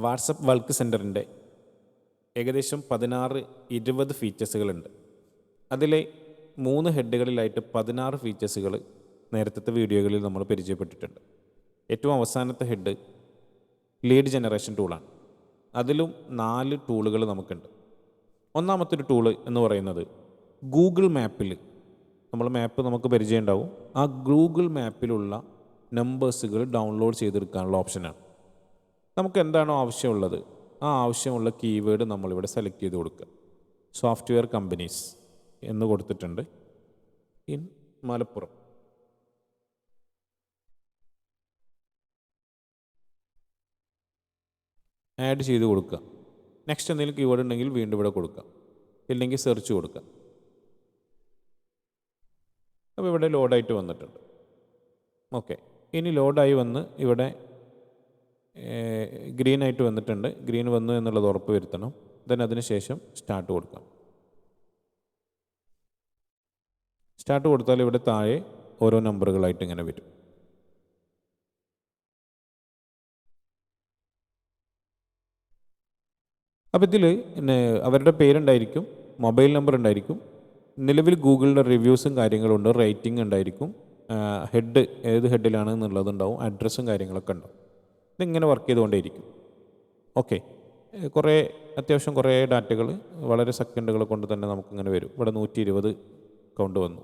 WhatsApp work സെൻറ്ററിൻ്റെ ഏകദേശം 16-20 ഫീച്ചേഴ്സുകളുണ്ട്. അതിലെ 3 ഹെഡുകളിലായിട്ട് 16 ഫീച്ചേഴ്സുകൾ നേരത്തെ വീഡിയോകളിൽ നമ്മൾ പരിചയപ്പെട്ടിട്ടുണ്ട്. ഏറ്റവും അവസാനത്തെ ഹെഡ് ലീഡ് ജനറേഷൻ ടൂളാണ്. അതിലും 4 ടൂളുകൾ നമുക്കുണ്ട്. ഒന്നാമത്തെ ഒരു ടൂള് എന്ന് പറയുന്നത് ഗൂഗിൾ മാപ്പിൽ നമ്മൾ മാപ്പ് നമുക്ക് പരിചയം ഉണ്ടാവും. ആ ഗൂഗിൾ മാപ്പിലുള്ള നമ്പേഴ്സുകൾ ഡൗൺലോഡ് ചെയ്തെടുക്കാനുള്ള ഓപ്ഷനാണ്. നമുക്ക് എന്താണോ ആവശ്യമുള്ളത് ആ ആവശ്യമുള്ള കീവേഡ് നമ്മളിവിടെ സെലക്ട് ചെയ്ത് കൊടുക്കുക. സോഫ്റ്റ്വെയർ കമ്പനീസ് എന്ന് കൊടുത്തിട്ടുണ്ട്. ഇൻ മലപ്പുറം ആഡ് ചെയ്ത് കൊടുക്കുക. നെക്സ്റ്റ് എന്തെങ്കിലും കീവേഡ് ഉണ്ടെങ്കിൽ വീണ്ടും ഇവിടെ കൊടുക്കുക, ഇല്ലെങ്കിൽ സെർച്ച് കൊടുക്കുക. അപ്പോൾ ഇവിടെ ലോഡായിട്ട് വന്നിട്ടുണ്ട്. ഓക്കെ, ഇനി ലോഡായി വന്ന് ഇവിടെ ഗ്രീൻ ആയിട്ട് വന്നിട്ടുണ്ട്. ഗ്രീൻ വന്നു എന്നുള്ളത് ഉറപ്പ് വരുത്തണം. ദെൻ അതിന് ശേഷം സ്റ്റാർട്ട് കൊടുക്കാം. സ്റ്റാർട്ട് കൊടുത്താൽ ഇവിടെ താഴെ ഓരോ നമ്പറുകളായിട്ട് ഇങ്ങനെ വരും. അപ്പോൾ ഇതിൽ അവരുടെ പേരുണ്ടായിരിക്കും, മൊബൈൽ നമ്പർ ഉണ്ടായിരിക്കും, നിലവിൽ ഗൂഗിളിൻ്റെ റിവ്യൂസും കാര്യങ്ങളും ഉണ്ട്, റേറ്റിംഗ് ഉണ്ടായിരിക്കും, ഹെഡ് ഏത് ഹെഡിലാണ് എന്നുള്ളതുണ്ടാവും, അഡ്രസ്സും കാര്യങ്ങളൊക്കെ ഉണ്ടാവും. ഇതിങ്ങനെ വർക്ക് ചെയ്തുകൊണ്ടേയിരിക്കും. ഓക്കെ, അത്യാവശ്യം കുറേ ഡാറ്റകൾ വളരെ സെക്കൻഡുകൾ കൊണ്ട് തന്നെ നമുക്കിങ്ങനെ വരും. ഇവിടെ 120 കൗണ്ട് വന്നു.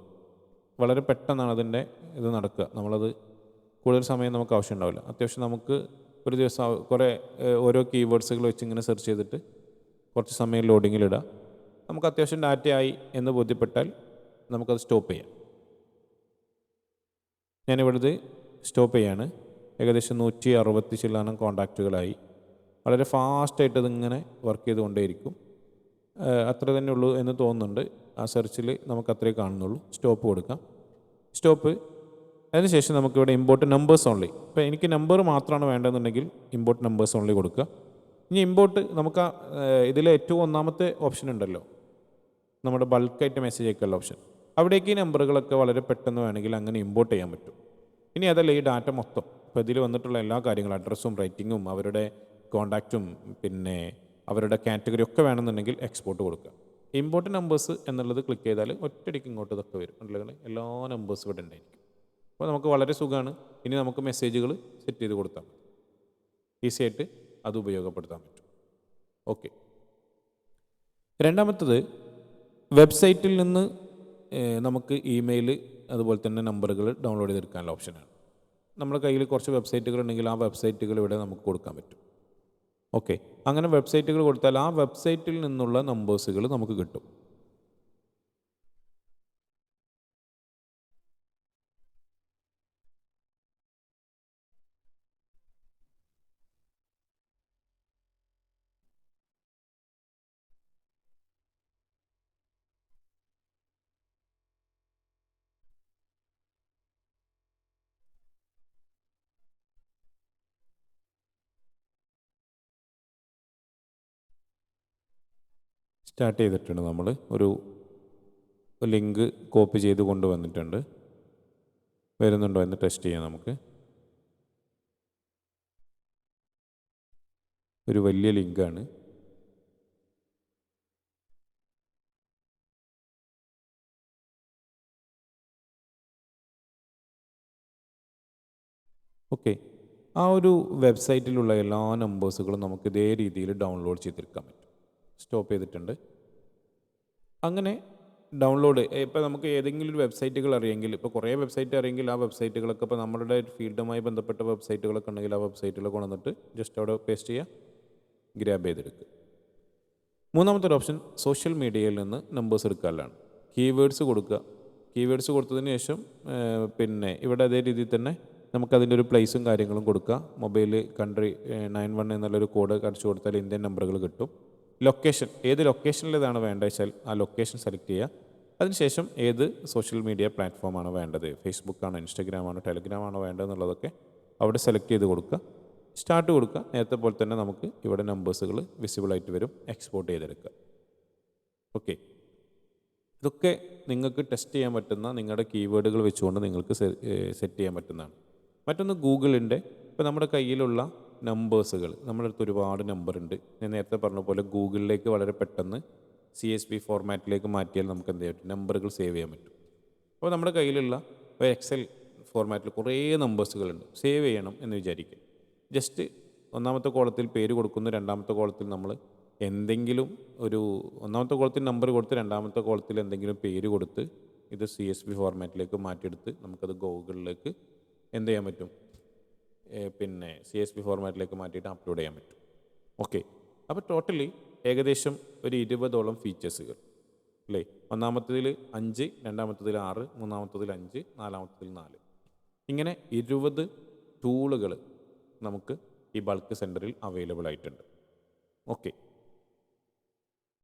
വളരെ പെട്ടെന്നാണ് അതിൻ്റെ ഇത് നടക്കുക. നമ്മളത് കൂടുതൽ സമയം നമുക്ക് ആവശ്യം ഉണ്ടാവില്ല. അത്യാവശ്യം നമുക്ക് ഒരു ദിവസം ഓരോ കീവേഡ്സുകൾ വെച്ച് ഇങ്ങനെ സെർച്ച് ചെയ്തിട്ട് കുറച്ച് സമയം ലോഡിങ്ങിലിടാം. നമുക്ക് അത്യാവശ്യം ഡാറ്റയായി എന്ന് ബോധ്യപ്പെട്ടാൽ നമുക്കത് സ്റ്റോപ്പ് ചെയ്യാം. ഞാനിവിടുത്തെ സ്റ്റോപ്പ് ചെയ്യാണ്. ഏകദേശം 160 ചില്ലാനം കോൺടാക്റ്റുകളായി. വളരെ ഫാസ്റ്റായിട്ട് ഇതിങ്ങനെ വർക്ക് ചെയ്തുകൊണ്ടേയിരിക്കും. അത്ര തന്നെ ഉള്ളൂ എന്ന് തോന്നുന്നുണ്ട്. ആ സെർച്ചിൽ നമുക്ക് അത്രേ കാണുന്നുള്ളൂ. സ്റ്റോപ്പ് കൊടുക്കാം. സ്റ്റോപ്പ്. അതിനുശേഷം നമുക്കിവിടെ ഇമ്പോർട്ട് നമ്പേഴ്സ് ഓൺലി. ഇപ്പോൾ എനിക്ക് നമ്പർ മാത്രമാണ് വേണ്ടതെന്നുണ്ടെങ്കിൽ ഇമ്പോർട്ട് നമ്പേഴ്സ് ഓൺലി കൊടുക്കുക. ഇനി ഇമ്പോർട്ട് നമുക്ക് ഇതിലെ ഏറ്റവും ഒന്നാമത്തെ ഓപ്ഷൻ ഉണ്ടല്ലോ, നമ്മുടെ ബൾക്കായിട്ട് മെസ്സേജ് അയക്കാനുള്ള ഓപ്ഷൻ. അവിടേക്ക് ഈ നമ്പറുകളൊക്കെ വളരെ പെട്ടെന്ന് വേണമെങ്കിൽ അങ്ങനെ ഇമ്പോർട്ട് ചെയ്യാൻ പറ്റും. ഇനി അതല്ല, ഈ ഡാറ്റ മൊത്തം ഇപ്പോൾ ഇതിൽ വന്നിട്ടുള്ള എല്ലാ കാര്യങ്ങളും, അഡ്രസ്സും റേറ്റിങ്ങും അവരുടെ കോൺടാക്റ്റും പിന്നെ അവരുടെ കാറ്റഗറി ഒക്കെ വേണമെന്നുണ്ടെങ്കിൽ എക്സ്പോർട്ട് കൊടുക്കുക. ഇമ്പോർട്ട് നമ്പേഴ്സ് എന്നുള്ളത് ക്ലിക്ക് ചെയ്താൽ ഒറ്റയടിക്ക് ഇങ്ങോട്ട് ഇതൊക്കെ വരും. ഉണ്ടെങ്കിൽ എല്ലാ നമ്പേഴ്സും ഇവിടെ ഉണ്ടായിരിക്കും. അപ്പോൾ നമുക്ക് വളരെ സുഖമാണ്. ഇനി നമുക്ക് മെസ്സേജുകൾ സെറ്റ് ചെയ്ത് കൊടുത്താൽ മതി. ഈസി ആയിട്ട് അത് ഉപയോഗപ്പെടുത്താൻ പറ്റും. ഓക്കെ, രണ്ടാമത്തത് വെബ്സൈറ്റിൽ നിന്ന് നമുക്ക് ഇമെയിൽ അതുപോലെ തന്നെ നമ്പറുകൾ ഡൗൺലോഡ് ചെയ്തെടുക്കാനുള്ള ഓപ്ഷനാണ്. നമ്മുടെ കയ്യിൽ കുറച്ച് വെബ്സൈറ്റുകൾ ഉണ്ടെങ്കിൽ ആ വെബ്സൈറ്റുകൾ ഇവിടെ നമുക്ക് കൊടുക്കാൻ പറ്റും. ഓക്കെ, അങ്ങനെ വെബ്സൈറ്റുകൾ കൊടുത്താൽ ആ വെബ്സൈറ്റിൽ നിന്നുള്ള നമ്പേഴ്സുകൾ നമുക്ക് കിട്ടും. സ്റ്റാർട്ട് ചെയ്തിട്ടുണ്ട്. നമ്മൾ ഒരു ലിങ്ക് കോപ്പി ചെയ്ത് കൊണ്ടുവന്നിട്ടുണ്ട്. വരുന്നുണ്ടോ എന്ന് ടെസ്റ്റ് ചെയ്യാം. നമുക്ക് ഒരു വലിയ ലിങ്കാണ്. ഓക്കെ, ആ ഒരു വെബ്സൈറ്റിലുള്ള എല്ലാ നമ്പേഴ്സുകളും നമുക്ക് ഇതേ രീതിയിൽ ഡൗൺലോഡ് ചെയ്തെടുക്കാൻ പറ്റും. സ്റ്റോപ്പ് ചെയ്തിട്ടുണ്ട്. അങ്ങനെ ഡൗൺലോഡ് ഇപ്പോൾ നമുക്ക് ഏതെങ്കിലും ഒരു വെബ്സൈറ്റുകൾ അറിയെങ്കിൽ, ഇപ്പോൾ കുറേ വെബ്സൈറ്റ് അറിയെങ്കിൽ ആ വെബ്സൈറ്റുകളൊക്കെ ഇപ്പോൾ നമ്മളുടെ ഫീൽഡുമായി ബന്ധപ്പെട്ട വെബ്സൈറ്റുകളൊക്കെ ഉണ്ടെങ്കിൽ ആ വെബ്സൈറ്റുകൾ കൊണ്ടുവന്നിട്ട് ജസ്റ്റ് അവിടെ പേസ്റ്റ് ചെയ്യുക, ഗ്രാബ് ചെയ്തെടുക്കുക. മൂന്നാമത്തെ ഒരു ഓപ്ഷൻ സോഷ്യൽ മീഡിയയിൽ നിന്ന് നമ്പേഴ്സ് എടുക്കാനാണ്. കീവേഡ്സ് കൊടുക്കുക. കീവേഡ്സ് കൊടുത്തതിന് ശേഷം പിന്നെ ഇവിടെ അതേ രീതിയിൽ തന്നെ നമുക്കതിൻ്റെ ഒരു പ്ലേസും കാര്യങ്ങളും കൊടുക്കുക. മൊബൈൽ കൺട്രി 91 എന്നുള്ളൊരു കോഡ് അടിച്ചു കൊടുത്താൽ ഇന്ത്യൻ നമ്പറുകൾ കിട്ടും. ലൊക്കേഷൻ, ഏത് ലൊക്കേഷനിലേതാണ് വേണ്ടത് വെച്ചാൽ ആ ലൊക്കേഷൻ സെലക്ട് ചെയ്യുക. അതിനുശേഷം ഏത് സോഷ്യൽ മീഡിയ പ്ലാറ്റ്ഫോമാണ് വേണ്ടത്, ഫേസ്ബുക്കാണോ ഇൻസ്റ്റഗ്രാമാണോ ടെലിഗ്രാമാണോ വേണ്ടതെന്നുള്ളതൊക്കെ അവിടെ സെലക്ട് ചെയ്ത് കൊടുക്കുക. സ്റ്റാർട്ട് കൊടുക്കുക. നേരത്തെ പോലെ തന്നെ നമുക്ക് ഇവിടെ നമ്പേഴ്സുകൾ വിസിബിളായിട്ട് വരും. എക്സ്പോർട്ട് ചെയ്തെടുക്കുക. ഓക്കെ, ഇതൊക്കെ നിങ്ങൾക്ക് ടെസ്റ്റ് ചെയ്യാൻ പറ്റുന്ന നിങ്ങളുടെ കീവേഡുകൾ വെച്ചുകൊണ്ട് നിങ്ങൾക്ക് സെറ്റ് ചെയ്യാൻ പറ്റുന്നതാണ്. മറ്റൊന്ന് ഗൂഗിളിൻ്റെ ഇപ്പോൾ നമ്മുടെ കയ്യിലുള്ള നമ്പേഴ്സുകൾ, നമ്മുടെ അടുത്ത് ഒരുപാട് നമ്പർ ഉണ്ട്. ഞാൻ നേരത്തെ പറഞ്ഞ പോലെ ഗൂഗിളിലേക്ക് വളരെ പെട്ടെന്ന് CSV ഫോർമാറ്റിലേക്ക് മാറ്റിയാൽ നമുക്ക് എന്ത് ചെയ്യാൻ പറ്റും, നമ്പറുകൾ സേവ് ചെയ്യാൻ പറ്റും. അപ്പോൾ നമ്മുടെ കയ്യിലുള്ള ഒരു എക്സൽ ഫോർമാറ്റിൽ കുറേ നമ്പേഴ്സുകളുണ്ട്, സേവ് ചെയ്യണം എന്ന് വിചാരിക്കുക. ജസ്റ്റ് ഒന്നാമത്തെ കോളത്തിൽ പേര് കൊടുക്കുന്നു, രണ്ടാമത്തെ കോളത്തിൽ നമ്മൾ എന്തെങ്കിലും ഒരു ഒന്നാമത്തെ കോളത്തിൽ നമ്പർ കൊടുത്ത് രണ്ടാമത്തെ കോളത്തിൽ എന്തെങ്കിലും പേര് കൊടുത്ത് ഇത് CSV ഫോർമാറ്റിലേക്ക് മാറ്റിയെടുത്ത് നമുക്കത് ഗൂഗിളിലേക്ക് എന്ത് ചെയ്യാൻ പറ്റും, പിന്നെ CSV ഫോർമാറ്റിലേക്ക് മാറ്റിയിട്ട് അപ്ലോഡ് ചെയ്യാൻ പറ്റും. ഓക്കെ, അപ്പോൾ ടോട്ടലി ഏകദേശം ഒരു 20ഓളം ഫീച്ചേഴ്സുകൾ അല്ലേ. ഒന്നാമത്തതിൽ 5, രണ്ടാമത്തതിൽ 6, മൂന്നാമത്തതിൽ 5, നാലാമത്തതിൽ 4, ഇങ്ങനെ 20 ടൂളുകൾ നമുക്ക് ഈ ബൾക്ക് സെൻറ്ററിൽ അവൈലബിൾ ആയിട്ടുണ്ട്. ഓക്കെ.